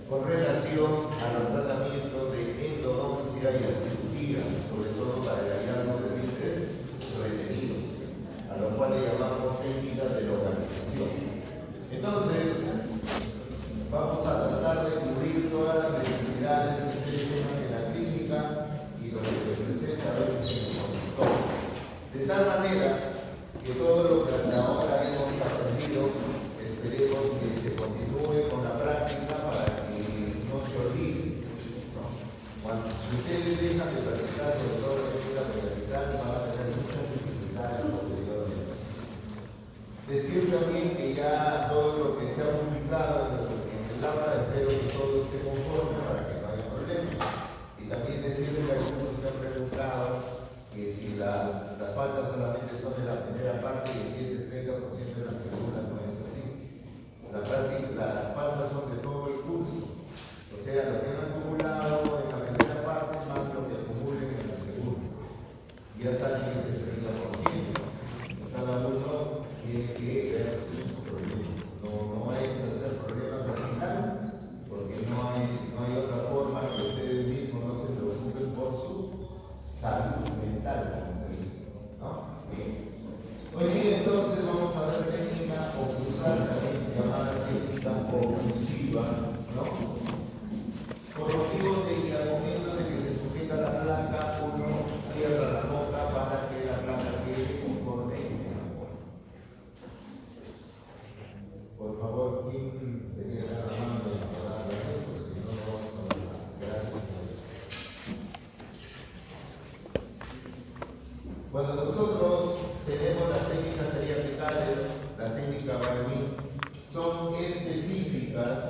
con relación a los tratamientos de endodoncia y a cirugía, sobre todo para el hallazgo de dientes retenidos, a los cuales llamamos técnicas de localización. Entonces, vamos a tratar de cubrir todas las necesidades que ustedes tengan en la clínica y lo que se presenta a veces en el consultorio. De tal manera que todo lo que hasta ahora hemos aprendido, esperemos que se continúe con la práctica para que no se olvide, ¿no? Cuando ustedes dejan de practicar, sobre todo la técnica practicar, van a tener muchas dificultades posteriormente. Decir también que ya todo lo que se ha publicado en el aula, espero que todo esté conforme para que no haya problemas. Y también decirles que algunos me han preguntado que si las faltas solamente son de la primera parte y el 10-30% de la segunda, no es así. Las faltas son de todo el curso. O sea, lo que han acumulado en la primera parte más lo que acumulen en la segunda. Ya salen ese 30%. Cada uno tiene que ver sus problemas. No hay que hacer problemas vertical, porque no hay otra forma que ustedes mismos no se preocupen por su salud mental, como se dice, ¿no? Bien. Hoy día entonces vamos a ver técnica oclusal, también llamada técnica oclusiva, ¿no? Por motivo de que al momento de que se sujeta la placa, uno cierra la boca para que la placa quede conforme en la boca. Por favor, ¿quién se quiere dar la mano de la palabra? Porque si no, no vamos a hablar. Gracias. Cuando nosotros tenemos las técnicas periapicales, la técnica Barney, son específicas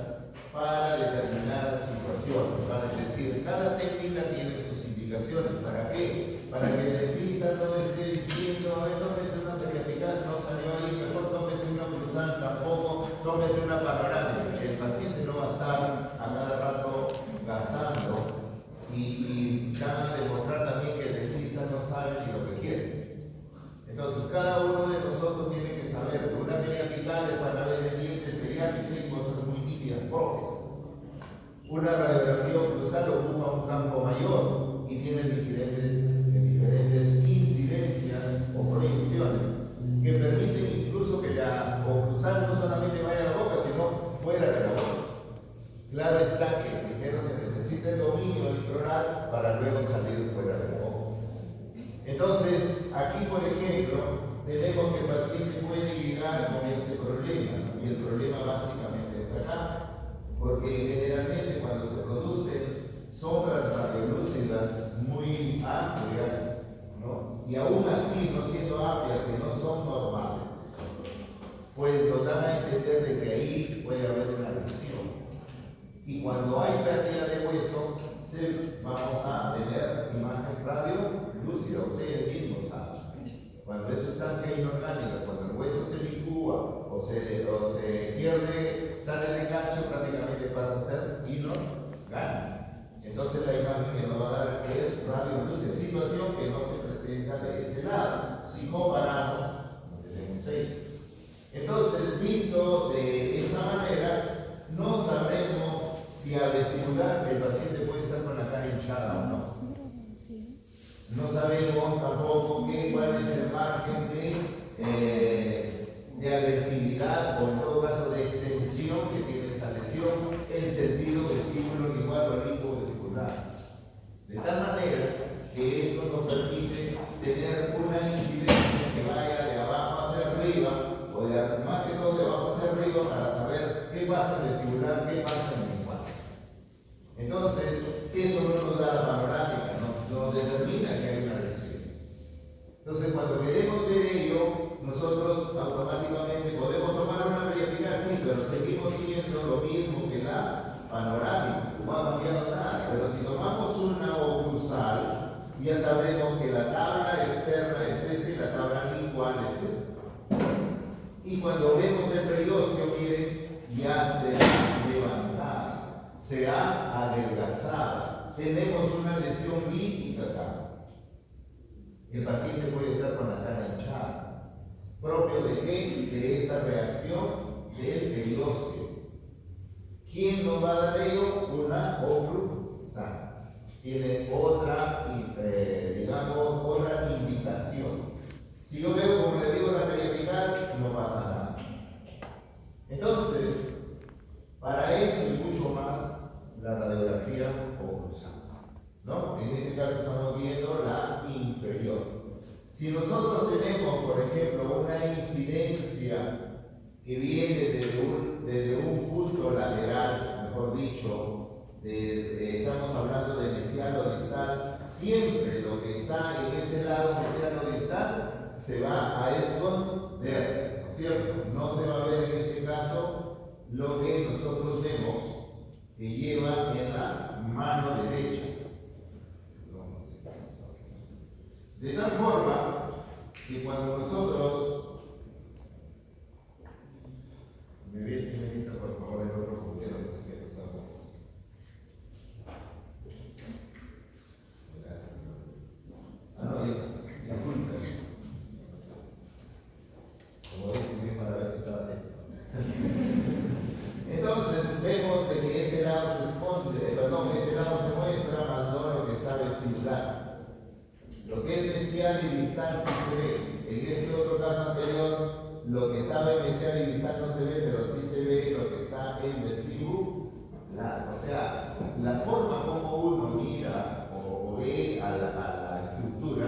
para determinadas situaciones. Para decir, cada técnica tiene sus indicaciones. ¿Para qué? Para que el dentista no esté diciendo, tómese una periapical, no salió ahí, mejor tómese una cruzal, tampoco tómese una panorámica. El paciente no va a estar a cada rato gastando y van a demostrar también que el dentista no sabe ni lo que quiere. Entonces, cada uno de nosotros tiene que saber que una periapical es para ver el diente, el periápice y cosas muy nítidas propias. Una radiografía oclusal ocupa un campo mayor y tiene diferentes incidencias o proyecciones que permiten incluso que la oclusal no solamente vaya a la boca, sino fuera de la boca. Claro está que primero se necesita el dominio intraoral para luego salir fuera de la boca. Entonces, aquí por ejemplo, tenemos que el paciente puede llegar con este problema, y el problema básicamente está acá, porque generalmente cuando se producen sombras radiolúcidas muy amplias, ¿no? Y aún así no siendo amplias, que no son normales, pues nos dan a entender de que ahí puede haber una lesión. Y cuando hay pérdida de hueso, vamos a tener imagen radiolúcida, ustedes mismos saben. Cuando es sustancia inorgánica, cuando el hueso se licúa o se pierde, sale de calcio, prácticamente pasa a ser inorgánico. Entonces la imagen que nos va a dar es radiolúcida, situación que no se presenta de este lado. Si comparamos, lo tenemos ahí. Entonces, visto de esa manera, no sabremos si al vestibular el paciente puede estar con la cara hinchada o no. No sabemos tampoco cuál es el margen de agresividad o en todo caso de extensión que tiene esa lesión en sentido vestíbulo igual o limbo-vestibular. De tal manera que eso nos permite tener una incidencia que vaya de abajo hacia arriba, o más que todo de abajo hacia arriba, para saber qué pasa en vestibular, qué pasa en el igual. Entonces, eso no nos da la panorámica, nos determina que hay una lesión. Entonces, cuando queremos ver ello, nosotros automáticamente podemos tomar una periapical, sí, pero seguimos siendo lo mismo que la panorámica, no ha cambiado nada. Pero si tomamos una oclusal, ya sabemos que la tabla externa es esta y la tabla lingual es esta. Y cuando vemos el periósteo, miren, ya se ha levantado, se ha adelgazado. Tenemos una lesión lítica acá. El paciente puede estar con la cara hinchada. ¿Propio de qué? De esa reacción del periósteo. ¿Quién nos va a dar ello? Una oclusal. Tiene otra, digamos, otra indicación. Si yo veo, como le digo, la periapical, no pasa nada. Entonces, para eso y mucho más, la radiografía oclusal, ¿no? En este caso estamos viendo la inferior. Si nosotros tenemos, por ejemplo, una incidencia que viene desde un punto lateral, mejor dicho, estamos hablando de mesiano distal, siempre lo que está en ese lado mesiano distal se va a esconder, ¿no es cierto? No se va a ver en este caso lo que nosotros vemos que lleva en la mano derecha. De tal forma que cuando nosotros, me medita por favor el otro puntero que se queda pasando. Gracias. No, ya está. Disculpe. Como dicen bien para ver si estaba atento. Entonces vemos de que este lado se esconde, este lado se muestra, más no lo que está vestibular. Lo que es mesial y distal sí se ve. En este otro caso anterior, lo que estaba en mesial y distal no se ve, pero sí se ve lo que está en vestibular. O sea, la forma como uno mira o ve a la estructura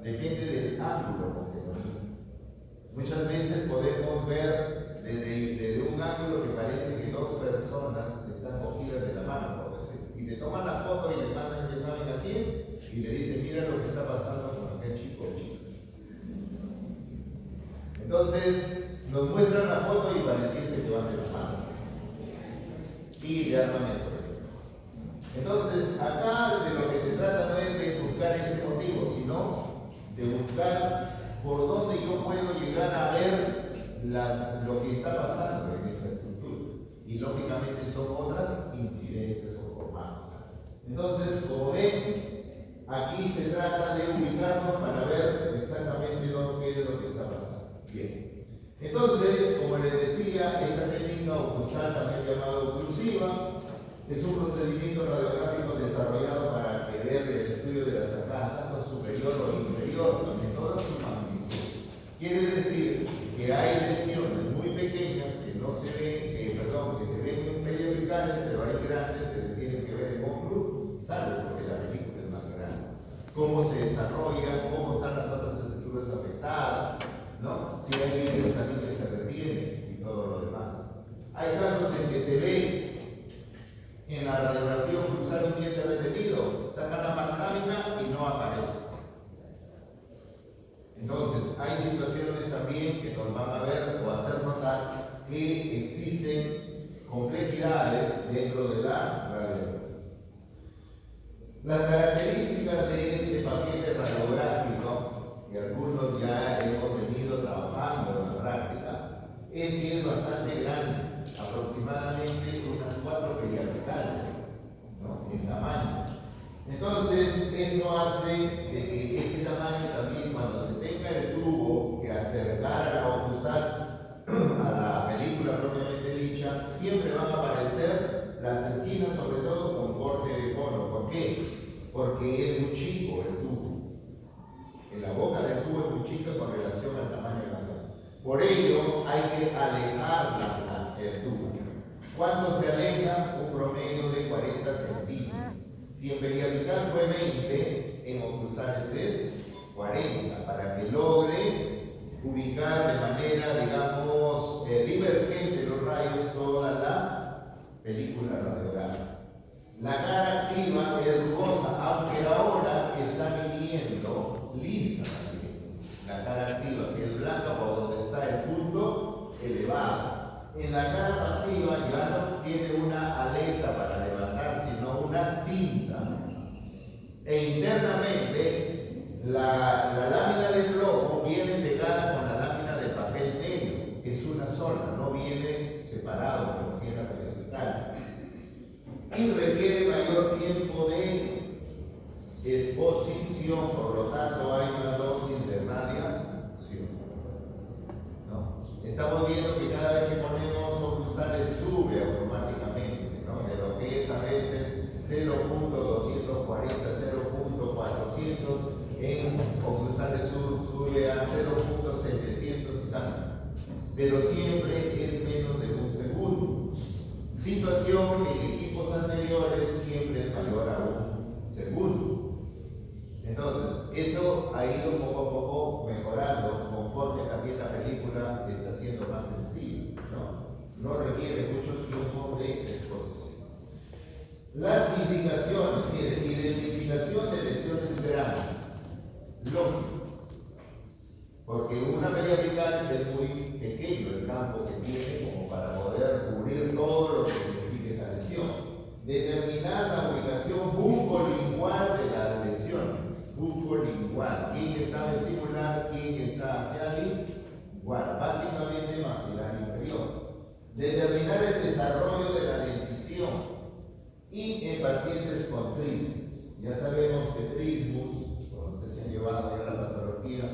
depende del ángulo con que lo mira. Muchas veces podemos ver desde un ángulo que parece que dos personas están cogidas de la mano, por decir, y te toman la foto y le mandan, ya saben a quién, y le dicen, mira lo que está pasando con aquel chico o chica. Entonces, nos muestran la foto y pareciese que van de la mano. Y ya no me. Entonces, acá de lo que se trata no es de buscar ese motivo, sino de buscar por dónde yo puedo llegar a ver lo que está pasando en esa estructura. Y lógicamente son otras incidencias o formatos. Entonces, como ven, aquí se trata de ubicarnos para ver exactamente qué es lo que está pasando. Bien. Entonces, como les decía, esta técnica oclusal, también llamada oclusiva, es un procedimiento radiográfico desarrollado para que vea el estudio de las arcadas, tanto superior o inferior, en todas sus magnitudes. Quiere decir que hay lesiones muy pequeñas que no se ven, que se ven periapicales, pero hay grandes que se tienen que ver en oclusal, porque la película es más grande. Cómo se desarrolla, cómo están las otras estructuras afectadas, ¿no? Si hay líquidos también que se retienen y todo lo demás. Hay casos en que se ve en la radiografía oclusal un diente retenido, sacan la panorámica y no aparece. Entonces, hay situaciones también que nos van a ver o hacer notar que existen complejidades dentro de la radiografía. Las características de este paquete radiográfico, que algunos ya hemos venido trabajando en la práctica, es que es bastante grande, aproximadamente unas 4 periapicales, ¿no?, en tamaño. Entonces, esto hace de que ese tamaño también, cuando se tenga el tubo que acercar a la oclusal, a la película propiamente dicha, siempre van a aparecer las esquinas, sobre todo con corte de cono. ¿Por qué? Porque es muy chico el tubo. En la boca del tubo es muy chica con relación al tamaño de la cara. Por ello, hay que alejar el tubo. ¿Cuánto se aleja? Un promedio de 40 centímetros. Si en periapical fue 20, en oclusales es 40, para que logre ubicar de manera, digamos, divergente los rayos toda la película radiográfica. La cara activa es rugosa, aunque ahora está viniendo lisa también. La cara activa, que es blanca, por donde está el punto elevado. En la cara pasiva ya no tiene una aleta para levantar, sino una cinta. E internamente, la lámina de plomo viene pegada con la lámina de papel negro, que es una sola, no viene separado como si era periapical. Y requiere mayor tiempo de exposición, por lo tanto hay una dosis de radiación. ¿No? Estamos viendo que cada vez que ponemos oclusales sube automáticamente. pero siempre es menos de un segundo. Situación que en equipos anteriores siempre es mayor a un segundo. Entonces, eso ha ido poco a poco mejorando conforme también la película está siendo más sencilla, ¿no? No requiere mucho tiempo de exposición. Las indicaciones, miren, identificación de lesiones graves. Lógico, porque una media apical es muy pequeño el campo que tiene como para poder cubrir todo lo que signifique esa lesión. Determinar la ubicación bucolingual de las lesiones. Bucolingual. ¿Quién está vestibular? ¿Quién está axial? Igual, básicamente maxilar inferior. Determinar el desarrollo de la dentición. Y en pacientes con trismus. Ya sabemos que trismus, no sé si han llevado ya la patología,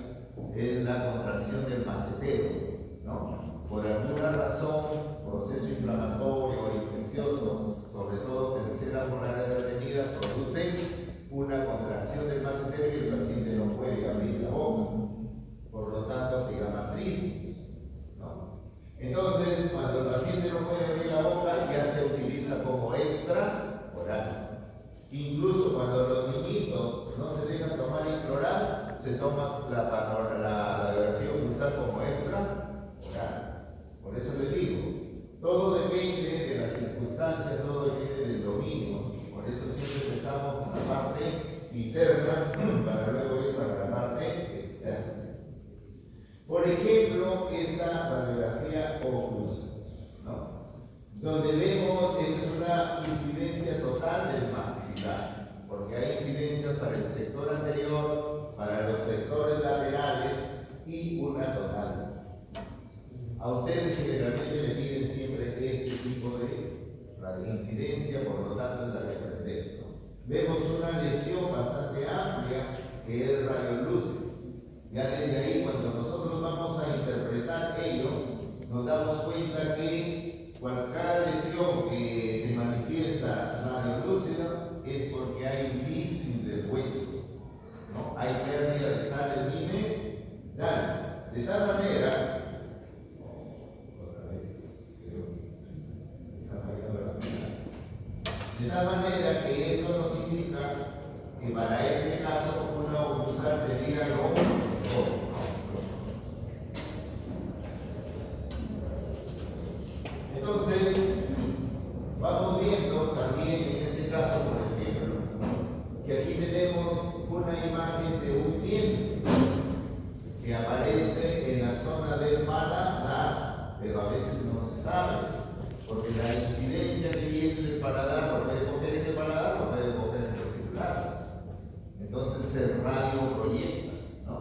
es la contracción del macetero, ¿no? Por alguna razón, proceso inflamatorio o infeccioso, sobre todo tercera molar de avenidas, produce una contracción del macetero y el paciente no puede abrir la boca. Por lo tanto, se llama trismus, ¿no? Entonces, cuando el paciente no puede abrir la boca, ya se utiliza como extra oral. Incluso cuando los niñitos no se dejan tomar intraoral, se toma la radiografía cruzal como extra oral. Por eso les digo, todo depende de las circunstancias, todo depende del dominio. Por eso siempre empezamos con la parte interna para luego ir para la parte externa. Por ejemplo, esta radiografía oclusal, ¿no? Donde vemos es una incidencia total del maxilar, porque hay incidencias para el sector anterior, para los sectores laterales y una total. A ustedes generalmente le piden siempre este tipo de incidencia, por lo tanto es la que pretendo. Vemos una lesión bastante amplia que es radiolúcida. Ya desde ahí, cuando nosotros vamos a interpretar ello, nos damos cuenta que cada lesión que se manifiesta radiolúcida es porque hay lisis del hueso, ¿no? Hay pérdida de sales minerales. De tal manera, que eso nos indica que para ese caso una oclusal sería lo mejor. Entonces, vamos viendo también en este caso, por ejemplo, que aquí tenemos una imagen de un diente que aparece en la zona del paladar, pero a veces no se sabe, porque la incidencia de dientes del paladar lo puede coger en el paladar, lo puede coger en el vestibular. Entonces se radio proyecta, ¿no?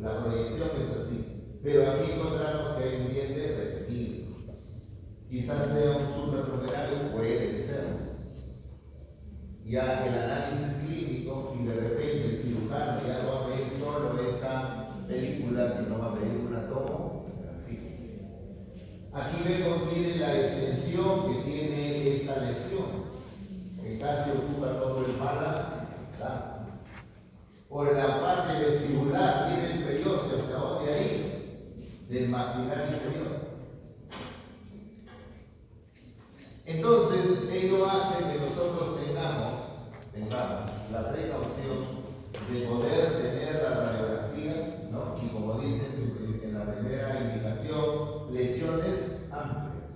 La proyección es así, pero aquí encontramos que hay un diente retenido. Quizás sea un suprarrumerario, puede ser. Ya el análisis clínico y de repente el cirujano ya no va a ver solo esta película, sino va a ver una tomografía. Aquí vemos, miren, la extensión que tiene esta lesión, que casi ocupa todo el paladar. Por la parte vestibular, miren el periósteo, ¿hacia dónde ahí? Del maxilar inferior. Entonces, ello hace que nosotros tengamos la precaución de poder tener las radiografías, ¿no? Y como dicen en la primera indicación, lesiones amplias,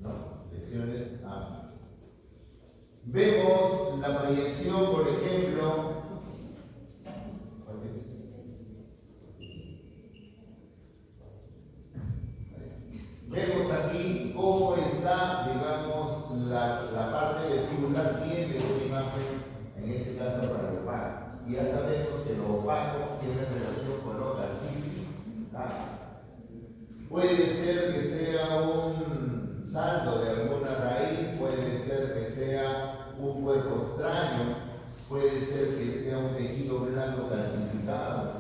¿no? Lesiones amplias. Vemos la proyección, por ejemplo, vemos aquí cómo está, digamos, la parte vestibular tiene una imagen, en este caso radiopaco. Y ya sabemos que lo opaco tiene relación con lo calcífico. Puede ser que sea un saldo de alguna raíz, puede ser que sea un cuerpo extraño, puede ser que sea un tejido blando calcificado,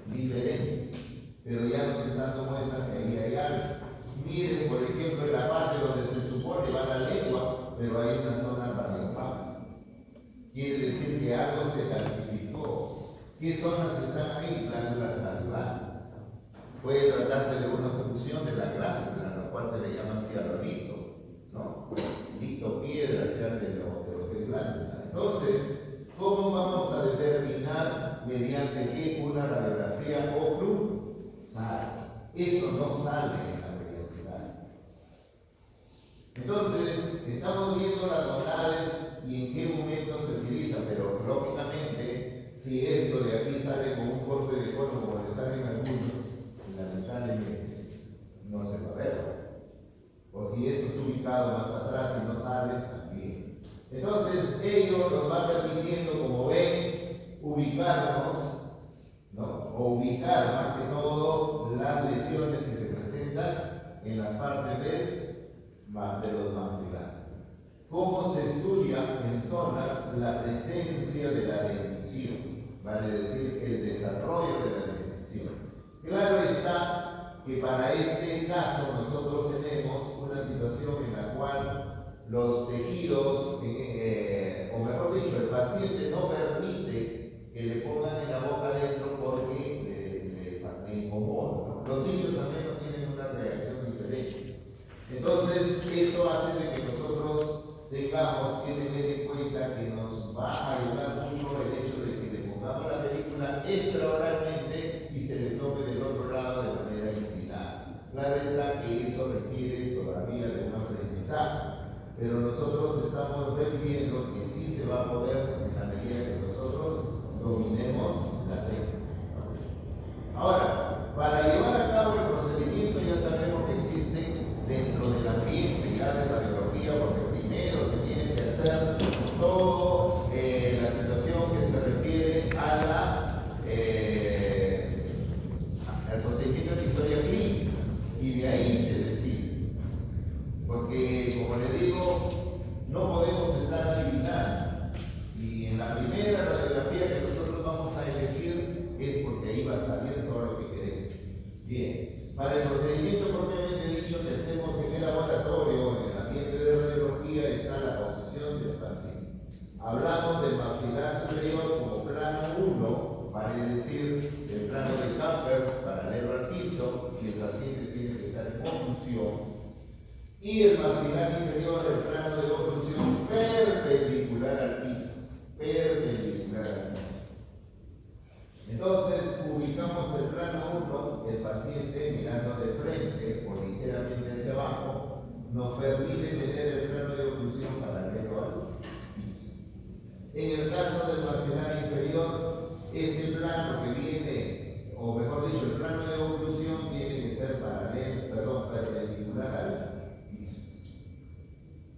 diferente. Pero ya nos están dando muestras que ahí hay algo. Miren, por ejemplo, en la parte donde se supone va la lengua, pero hay una zona radiopaca. Quiere decir que algo se calcificó. ¿Qué zonas están ahí? Glándulas salivales. Puede tratarse de una obstrucción de la glándula, a la cual se le llama cialolito, ¿no? Lito, piedra, cial de lo que es glándula. Entonces, ¿cómo vamos a determinar mediante qué una radiografía oclusal? Eso no sale en la periodicidad. Entonces, estamos viendo las tonalidades y en qué momento se utiliza, pero lógicamente, si esto de aquí sale con un corte de cono como le salen algunos, lamentablemente no se va a ver. O si esto está ubicado más atrás y no sale, también. Entonces, ello nos va permitiendo, como ven, ubicarnos, ¿no? O ubicar más que todo las lesiones que se presentan en la parte de los maxilares. ¿Cómo se estudia en zonas la presencia de la dentición? Vale decir, el desarrollo de la dentición. Claro está que para este caso nosotros tenemos una situación en la cual los tejidos, o mejor dicho, el paciente no permite que le pongan en la boca adentro porque le incomoda, ¿no? Los niños también no tienen una reacción diferente. Entonces, eso hace de que nosotros tengamos que tener en cuenta que nos va a ayudar mucho el hecho de que le pongamos la película extraoralmente y se le tome del otro lado de manera inclinada. Claro está que eso requiere todavía de un aprendizaje, pero nosotros estamos refiriendo que sí se va a poder en la medida que nosotros dominemos la técnica. Ahora, para llevar a cabo el procedimiento ya sabemos que existen dentro del ambiente ya de radiología, porque primero se tiene que hacer toda la situación que se refiere al procedimiento de historia clínica, y de ahí se decide. Porque, como le digo, no podemos estar adivinando. Y en la primera radiografía que nosotros vamos a elegir es porque ahí va a salir todo lo que queremos. Bien, para el procedimiento propiamente dicho que hacemos en el laboratorio, en el ambiente de radiología, está la posición del paciente. Hablamos del maxilar superior como plano 1, vale decir, el plano de Campers paralelo al piso, y el paciente tiene que estar en oclusión. Y el maxilar inferior, el plano de oclusión perpendicular al piso. Perpendicular al piso. Entonces, ubicamos el plano 1, el paciente mirando de frente o ligeramente hacia abajo, nos permite tener el plano de oclusión paralelo al piso. En el caso del maxilar inferior, este plano que viene, o mejor dicho, el plano de oclusión tiene que ser perpendicular al piso.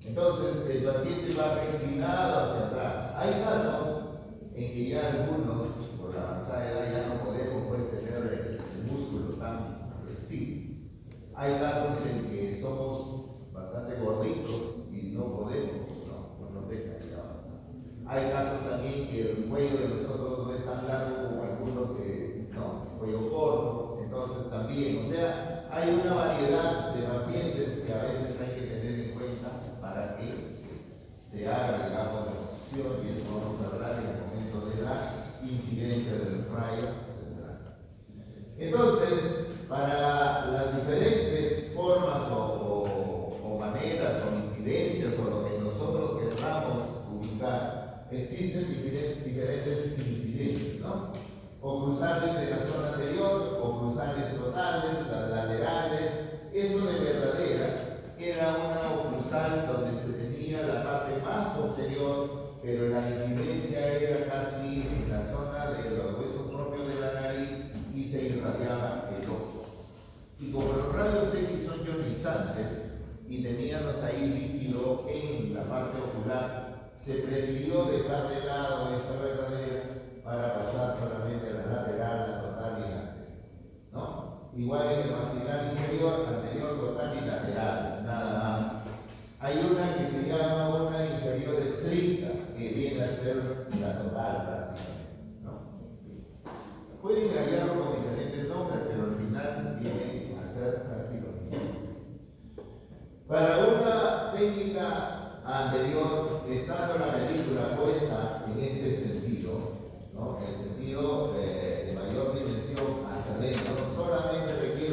Entonces, el paciente va inclinado hacia atrás. Hay casos en que ya algunos, por la avanzada edad, ya no podemos tener el músculo tan flexible. Hay casos en que somos bastante gorditos y no podemos, no nos deja ir avanzar. Hay casos también que el cuello de nosotros no es tan largo como algunos que, no, cuello corto, entonces también, o sea, hay una variedad de pacientes que a veces hay que tener en cuenta para que se haga, digamos, la posición, y eso vamos a hablar en el momento de la incidencia del rayo central. Entonces, para las diferentes formas o maneras o incidencias o lo que nosotros queramos ubicar, existen diferentes incidencias, ¿no? Oclusales de la zona anterior, oclusales totales, las laterales. Esto de verdadera era una oclusal donde se tenía la parte más posterior, pero la incidencia era casi en la zona de los huesos propios de la nariz y se irradiaba el ojo. Y como los rayos X son ionizantes y teníamos ahí líquido en la parte ocular, se prefirió dejar de lado esta verdadera para pasar solamente a la lateral, la total y la anterior, ¿no? Igual en el maxilar inferior, anterior, total y lateral, nada más. Hay una que se llama una inferior estricta, que viene a ser la total prácticamente, ¿no? Pueden hallarlo con diferentes nombres, pero al final viene a ser casi lo mismo. Para una técnica anterior, estando la película puesta en este sentido, ¿no? En el sentido de mayor dimensión hacia adentro, solamente requiere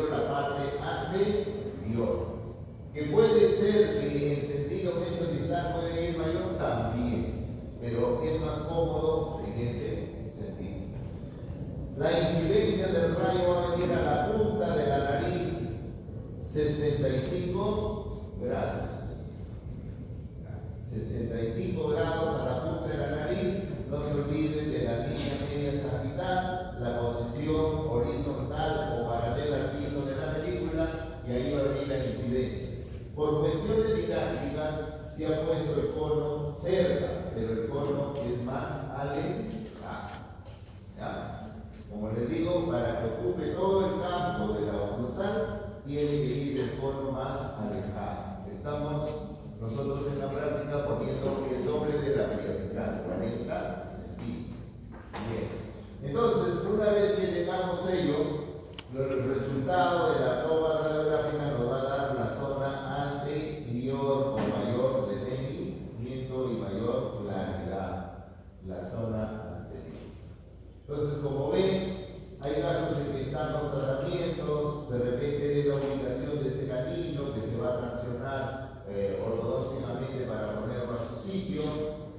anterior. Que puede ser que en sentido mesodistal puede ir mayor también, pero es más cómodo en ese sentido. La incidencia del rayo va a venir a la punta de la nariz, 65 grados. 65 grados a la punta de la nariz. No se olviden de la línea media sagital, la posición horizontal o paralela al piso de la película, y ahí va a venir la incidencia. Por cuestiones didácticas se ha puesto el cono cerca, pero el cono es más alejado. ¿Ya? Como les digo, para que ocupe todo el campo de la oclusal, tiene que ir el cono más alejado. Estamos nosotros en la práctica poniendo el doble de la vertical, 40 centímetros. Bien. Entonces, una vez que tengamos ello, el resultado de la toma radiográfica nos va a dar la zona anterior o mayor de detenimiento y mayor claridad. La zona anterior. Entonces, como ven, hay casos en que están los tratamientos, de repente la ubicación de este canino que se va a traccionar ortodóxicamente para ponerlo a su sitio.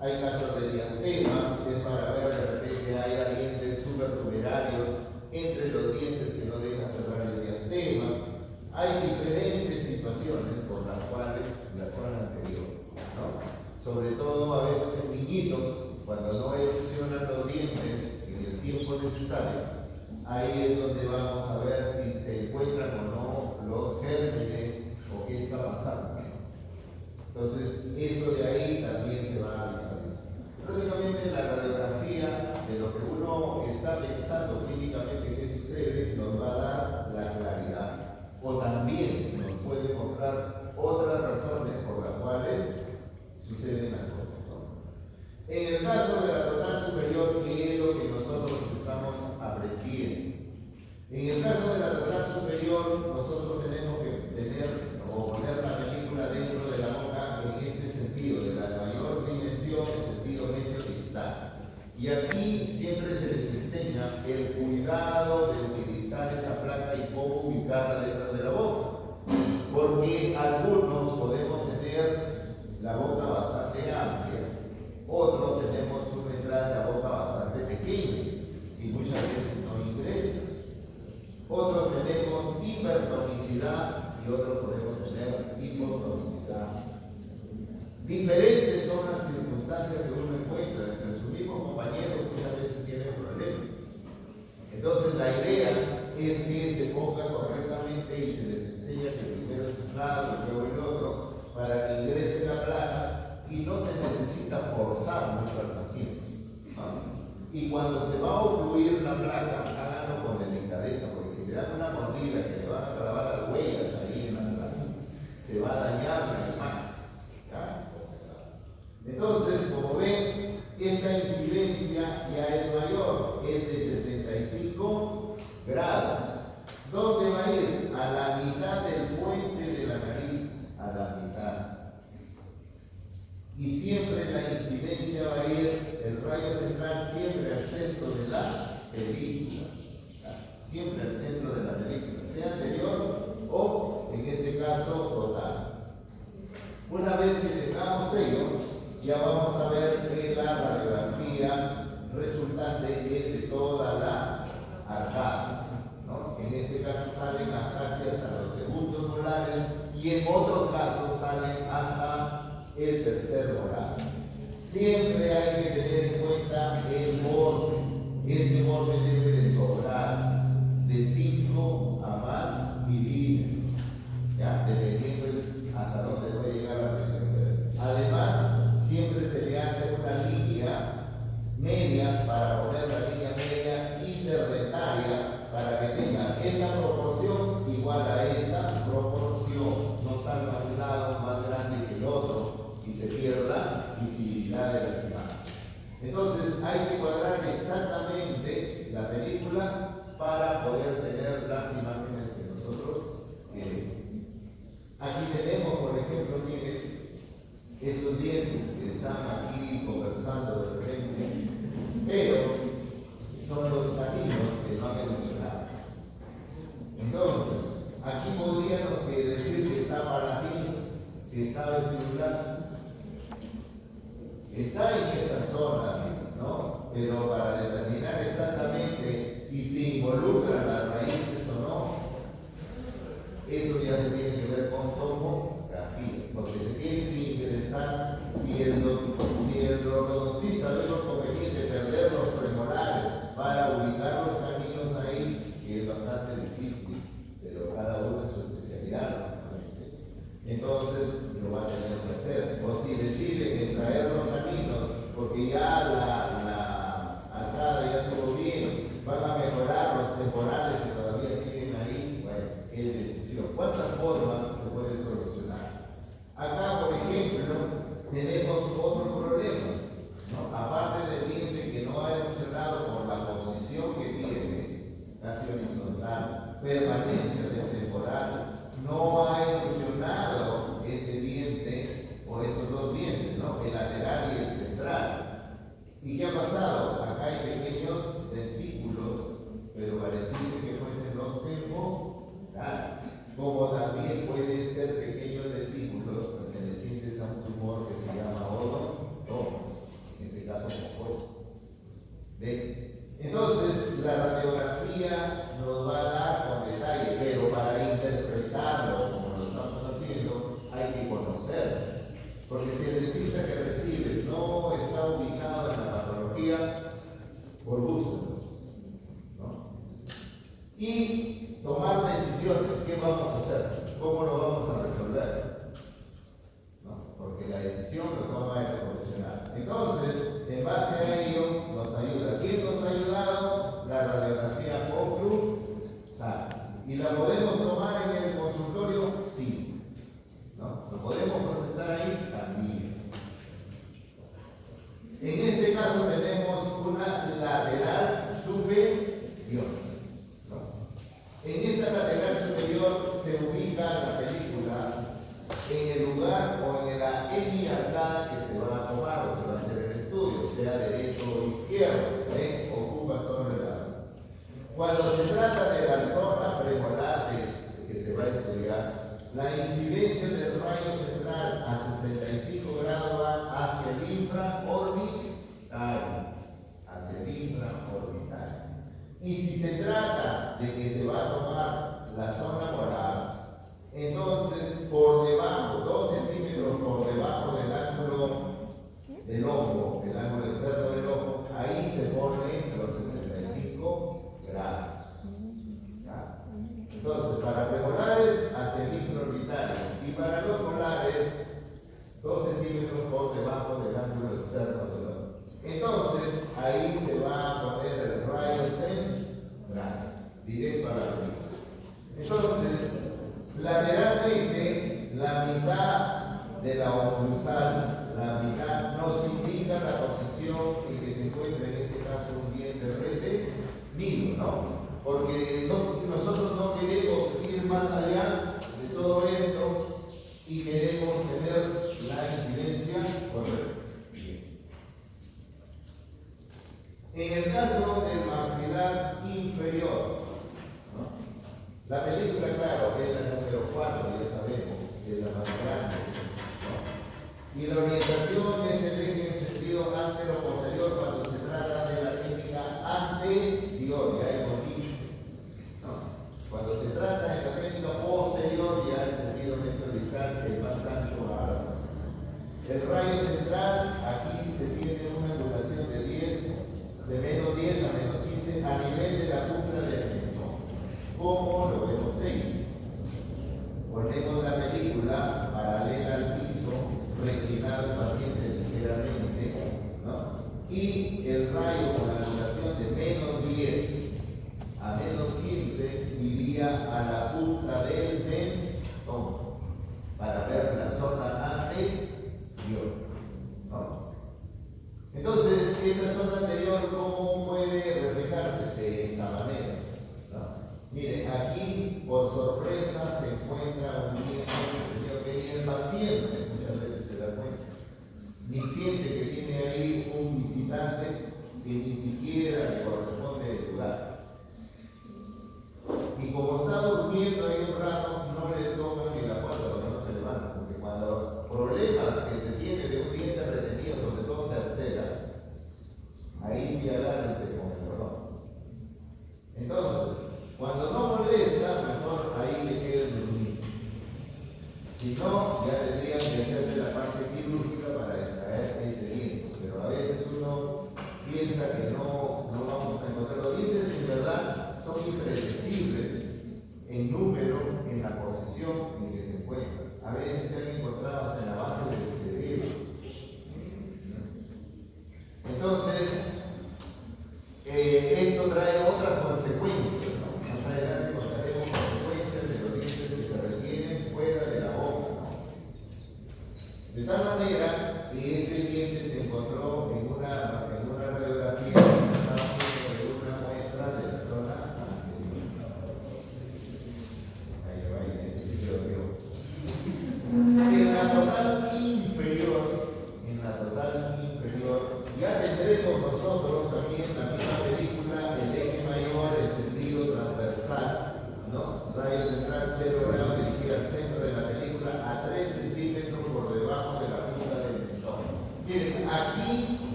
Hay casos de diastemas, que es para ver de repente hay dientes supernumerarios entre los dientes que no dejan cerrar el diastema. Hay diferentes situaciones por las cuales la zona anterior, ¿no? Sobre todo a veces en niñitos, cuando no erupcionan los dientes en el tiempo necesario, ahí es donde vamos a ver si se encuentran o no los gérmenes o qué está pasando. Entonces, eso de ahí también se va a visualizar. Prácticamente la radiografía de lo que uno está pensando clínicamente que sucede nos va a dar la claridad. O también nos puede mostrar otras razones por las cuales suceden las cosas, ¿no? En el caso de la total superior, ¿qué es lo que nosotros estamos aprendiendo? En el caso de la total superior, nosotros tenemos que tener o poner la película dentro de la boca en este sentido, de la mayor dimensión, en sentido mesodistal. Y aquí siempre se les enseña el cuidado de utilizar esa placa y cómo ubicarla dentro de la boca. Porque algunos podemos tener la boca bastante amplia, otros tenemos una entrada de la boca bastante pequeña y muchas veces no ingresa. Otros tenemos hipertonicidad y otros podemos tener hipotonicidad. Diferentes son las circunstancias que uno encuentra. Entre sus mismos compañeros muchas veces tienen problemas. Entonces la idea es que se ponga correctamente y se les enseña que primero es un lado y luego el otro para que ingrese la placa y no se necesita forzar mucho al paciente, ¿no? Y cuando se va a ocluir la placa, háganlo con delicadeza, porque si le dan una mordida que le van a clavar las huellas ahí en la placa, se va a dañar la imagen. ¿Ya? Entonces, como ven, esa incidencia ya es mayor, es de 75 grados. ¿Dónde va a ir? A la mitad del puente de la nariz, a la mitad. Y siempre la incidencia va a ir, el rayo central siempre al centro de la película. Siempre al centro de la película, sea anterior o, en este caso, total. Una vez que tengamos ello, ya vamos a ver que la radiografía resultante es de toda la arcada, ¿no? En este caso salen casi hasta los segundos molares y en otros casos salen hasta el tercer molar. Siempre hay que tener en cuenta el borde. Este borde debe de sobrar de 5 a más milímetros, ¿ya? Dependiendo hasta dónde puede llegar la presión. Además, siempre se le hace una línea media para poner la línea media interdentaria para que tenga esta proporción igual a esta proporción, no salga un lado más grande que el otro y se pierda visibilidad de las imágenes. Entonces hay que cuadrar exactamente la película para poder tener las imágenes que nosotros queremos. Aquí tenemos, por ejemplo, miren, estos dientes que están aquí conversando de repente, pero son los caninos que son evolucionados. Entonces, aquí podríamos decir celular. Está en esas zonas, ¿no? Pero para determinar exactamente y si involucran las raíces o no, eso ya se tiene que ver con tomografía, porque se tiene que interesar si el ortodoncista ve lo conveniente perder los premolares para ubicar los caminos ahí, que es bastante difícil, pero cada uno es su especialidad, lógicamente. Entonces lo va a tener que hacer. O si deciden traer los caminos, porque ya la arcada ya estuvo bien, van a mejorar los temporales que todavía siguen ahí, bueno, es decisión. ¿Cuántas formas se puede solucionar? Acá, por ejemplo, tenemos otro problema, ¿no? Aparte del diente que no ha evolucionado por la posición que tiene, casi horizontal, permanencia del temporal, no ha evolucionado ese diente o esos dos dientes, ¿no? El lateral y el central. ¿Y qué ha pasado? Acá hay pequeños dentículos, pero pareciese que fuesen los temporales. Como también pueden ser pequeños dentículos pertenecientes a un tumor que se llama odontoma, en este caso compuesto. ¿Ven? Entonces, la radiografía nos va a dar con detalle, pero para interpretarlo como lo estamos haciendo, hay que conocerlo. Porque si el dentista que recibe no está ubicado en la patología, por gusto, ¿no? Y tomar decisiones, ¿qué vamos a hacer? ¿Cómo lo vamos a resolver? ¿No? Porque la decisión lo toma el profesional. Entonces, en base a ello, nos ayuda. ¿Quién nos ha ayudado? La radiografía oclusal. ¿Y la podemos tomar en el consultorio? Sí. ¿No? ¿Lo podemos procesar ahí? También. En este caso tenemos una lateral superior, ¿no? En esta lateral superior se ubica la película en el lugar o en la hemiarcada que se va a tomar o se va a hacer el estudio, sea derecho o izquierdo, ¿eh? Ocupa sobre el lado. Cuando se trata de la zona premolar que se va a estudiar, la incidencia del rayo central a 65 grados va hacia el infraorbital. Hacia el infraorbital. Y si se trata de que se va a tomar la zona molar, entonces por debajo, 2 centímetros por debajo del ángulo del ojo, el ángulo externo del ojo, ahí se ponen los 65 grados. ¿Ya? Entonces, para premolares hacia el infraorbital y para los molares 2 centímetros por debajo del ángulo externo del ojo. Entonces, ahí se va a poner el rayo central, directo a la película. Entonces, lateralmente, la mitad de la oclusal, la mitad nos indica la posición en que se encuentra, en este caso, un diente retenido, ¿no? Porque nosotros no queremos ir más allá de todo esto y queremos tener la incidencia correcta. En el caso del maxilar inferior, ¿no? La película, claro, es la número 4, ya sabemos, que es la más grande, ¿no? Y la orientación es el eje en sentido antero-posterior cuando se trata de la técnica anterior, ya hemos dicho, ¿no? Cuando se trata de la técnica posterior, ya el sentido mesodistal que es más ancho a la posterior. El rayo central, aquí se tiene una angulación de 10, de menos 10 a menos 15 a nivel de la punta del mentón. ¿Cómo lo vemos ahí? Ponemos la película paralela al piso, reclinado el paciente ligeramente, ¿no? Y el rayo con la angulación de menos 10 a menos 15 iría a la punta del mentón para ver la zona anterior, ¿no? Entonces, esta zona anterior, ¿cómo puede reflejarse? De esa manera, ¿no? Miren, aquí, por sorpresa, se encuentra un diente que ni el paciente muchas veces se da cuenta, ni siente que tiene ahí un visitante que ni siquiera le corresponde el lugar. Y como está durmiendo ahí un rato, no le tocan ni la puerta porque no se levanta, porque cuando problema manera que ese diente se encontró en una radiografía que estaba de una muestra de la zona anterior. Ahí va, ese sí que lo vio. En la total inferior, ya tendremos nosotros también la misma película, el eje mayor, el sentido transversal, ¿no? Radio central 0 grados dirigida al centro de la película a 3 centímetros por debajo de la punta del mentón. Miren, aquí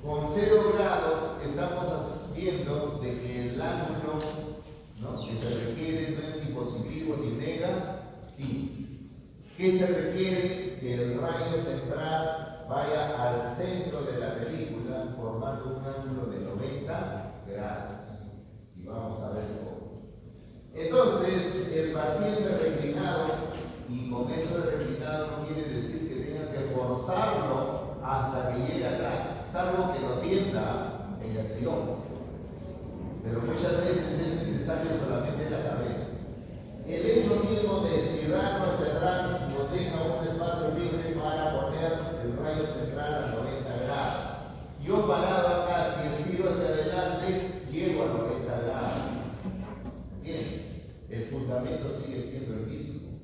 con 0 grados estamos viendo de que el ángulo, ¿no?, que se requiere no es ni positivo ni negativo. ¿Qué se requiere? Que el rayo central vaya al centro de la película formando un ángulo de 90 grados. Y vamos a ver cómo. Entonces, el paciente reclinado, y con eso de reclinado no quiere decir que tenga que forzarlo hasta que llegue atrás, salvo que lo tienda en el sillón. Pero muchas veces es necesario solamente la cabeza. El hecho mismo de estirarlo hacia atrás nos deja un espacio libre para poner el rayo central a 90 grados. Yo parado acá, si estiro hacia adelante, llego a 90 grados. Bien, el fundamento sigue siendo el mismo.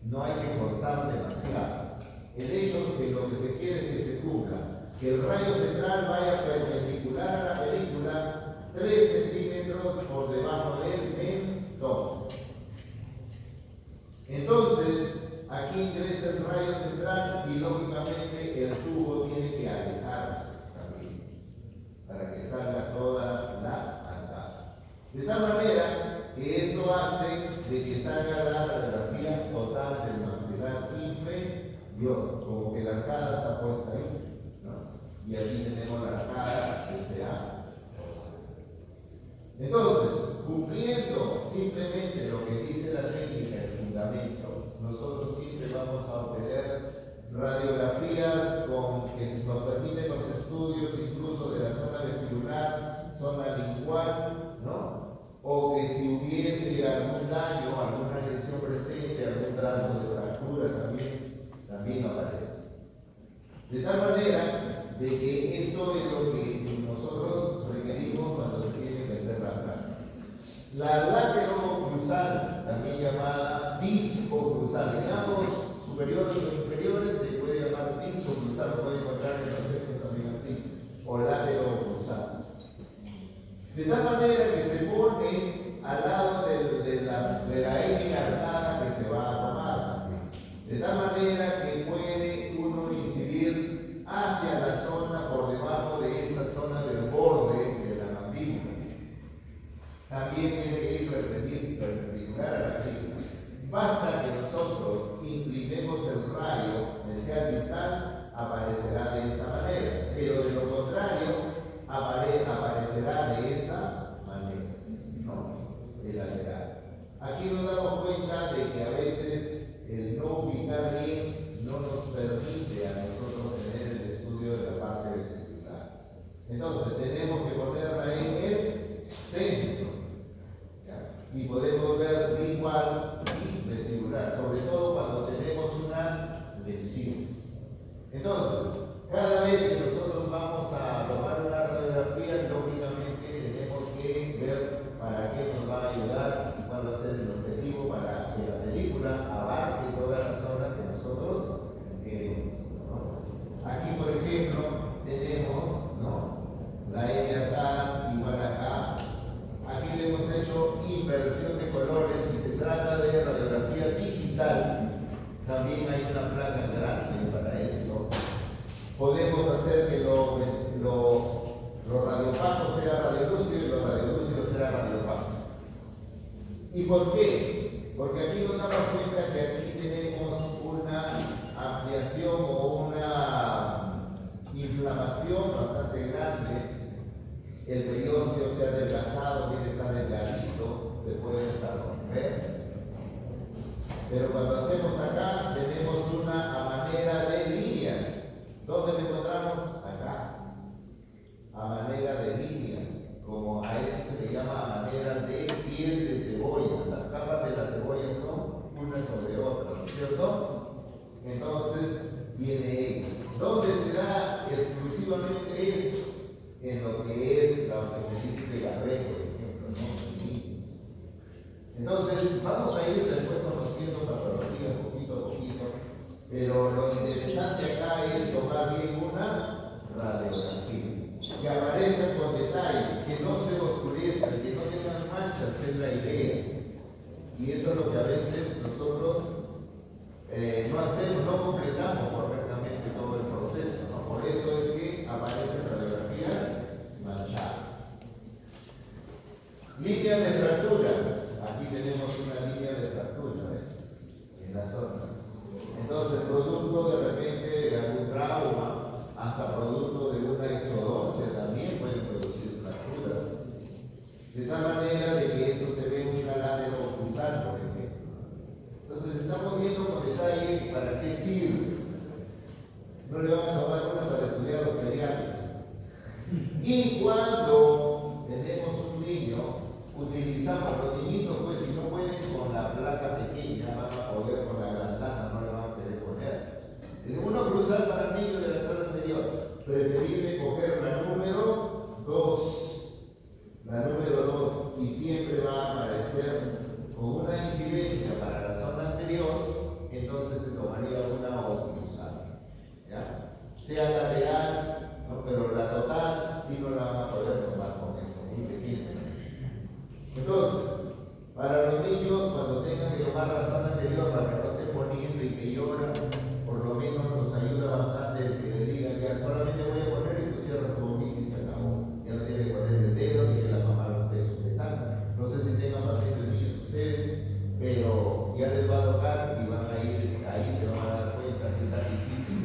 No hay que forzar demasiado. El hecho de lo que se quiere es que se cumpla, que el rayo central vaya perpendicular a la película 3 centímetros por debajo del mentón. Entonces, aquí ingresa el rayo central y lógicamente el tubo tiene que alejarse también para que salga toda la arcada. De tal manera que esto hace de que salga la radiografía total del maxilar inferior, como que la arcada está puesta ahí, ¿no? Y aquí tenemos la arcada que se abre. Entonces, cumpliendo simplemente lo que dice la técnica, el fundamento, nosotros siempre vamos a obtener radiografías que nos permiten los estudios incluso de la zona vestibular, zona lingual, ¿no? O que si hubiese algún daño, alguna lesión presente, algún trazo de fractura también aparece. De tal manera de que esto es lo que nosotros requerimos cuando se tiene que hacer la práctica. La laterocruzal, también llamada discocruzal, en ambos superiores o inferiores se puede llamar discocruzal, lo puede encontrar en los textos también así, o laterocruzal. De tal manera que se pone al lado de la etnia arcada que se va a tomar también. De tal manera que puede uno incidir hacia la zona por debajo de esa zona del borde de la mandíbula. También tiene que ir perpendicular a la película. Basta que nosotros inclinemos el rayo, el sea distal, aparecerá de esa manera, pero de lo contrario, aparecerá de esa manera, ¿no? El lateral. Aquí nos damos cuenta de que a veces el no ubicar bien no nos permite a nosotros tener el estudio de la parte vestibular. Entonces tenemos que ponerla en el centro, ¿ya? Y podemos ver lingual y vestibular, sobre todo cuando tenemos una lesión. Entonces, cada vez que nosotros vamos a tomar una radiografía, lógicamente tenemos que ver para qué nos va a ayudar y cuál va a ser el objetivo para que la película abarque todas las zonas que nosotros queremos, ¿no? Aquí, por ejemplo, tenemos, ¿no?, la etnia acá igual acá. Aquí le hemos hecho inversión de colores. Si se trata de radiografía digital, también hay una placa grande para esto. Podemos hacer que lo radiopaco sea radiolúcido y lo radiolúcido sea radiopaco. ¿Y por qué? Porque aquí nos damos cuenta que aquí tenemos una ampliación o una inflamación bastante grande. El periósteo se ha adelgazado, tiene que estar delgadito, se puede hasta romper. Pero cuando hacemos acá, tenemos una manera de líneas. ¿Dónde lo encontramos? Acá. A manera de líneas. Como a eso se le llama a manera de piel de cebolla. Las capas osteomielitis de Garrett, por ejemplo, ¿no? Entonces, vamos a ir después conociendo patologías poquito a poquito, pero lo interesante acá es tomar bien una radiografía, que aparezcan con detalles, que no se oscurezcan, que no tengan manchas, es la idea. Y eso es lo que a veces nosotros no hacemos, no completamos correctamente todo el proceso, ¿no? Por eso es que aparecen radiografías manchadas. Línea de fractura. Aquí tenemos una línea de fractura, ¿ves? En la zona. Entonces, producto de repente de algún trauma, hasta producto de una exodoncia también pueden producir fracturas. De tal manera de que eso se ve un caladero oclusal, por ejemplo. Entonces, estamos viendo con detalle para qué sirve. No le van a tomar una para estudiar los pediatras. Y cuando tenemos un niño, utilizamos los niñitos, pues si no pueden con la placa pequeña, van a poder con la grandaza, no le van a querer poner. Dice, uno cruzar para el niño de la sala anterior, preferible coger la número 2. La número 2, y siempre va a aparecer con una incidencia para la zona anterior, entonces se tomaría una oclusal. ¿Ya? Sea lateral, ¿no? Pero la total sí no la van a poder tomar con eso, muy pequeña. Entonces, para los niños, cuando tengan que tomar la zona anterior para que no esté poniendo y que lloran, por lo menos nos ayuda bastante el que le diga que solamente voy a poner y tú cierras tu boquita y se acabó. Ya no tiene que poner el dedo ni que la mamá lo esté sujetando. No sé si tengan pacientes niños ustedes, pero ya les va a tocar y van a ir, ahí se van a dar cuenta que es tan difícil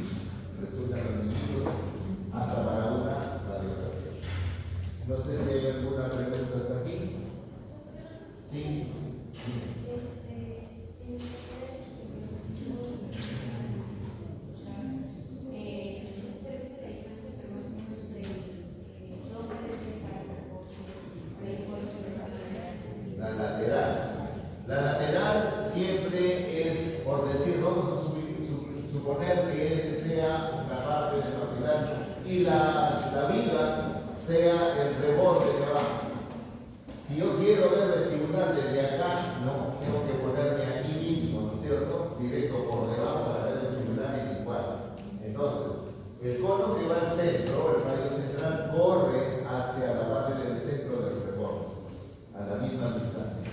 resultan los niños hasta para una radiografía. No sé si hay alguna pregunta hasta aquí. Sí. La lateral siempre es, por decir, vamos a suponer que sea la parte del maxilar y la viga sea el reborde de abajo. Si yo quiero ver vestibular desde acá, no, tengo que ponerme aquí mismo, ¿no es cierto? Directo por debajo para ver vestibular y igual. Entonces, el cono que va al centro, el radio central, corre hacia la parte del centro del reborde, a la misma distancia.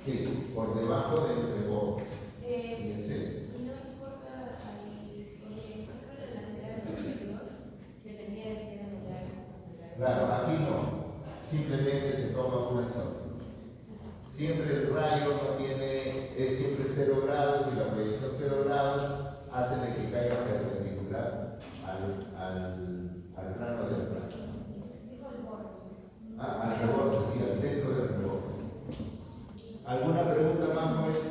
Sí, por debajo del reborde. Y el centro. ¿Y no importa ahí, porque por ejemplo la lateral superior dependia de si era lateral o lateral? Claro, aquí no. Simplemente se toma una sola. Siempre el rayo no tiene, es siempre 0 grados y la proyección 0 grados hace de que caiga perpendicular al plano del plano. Al reborde, sí, al centro del reborde. ¿Alguna pregunta más, Joel?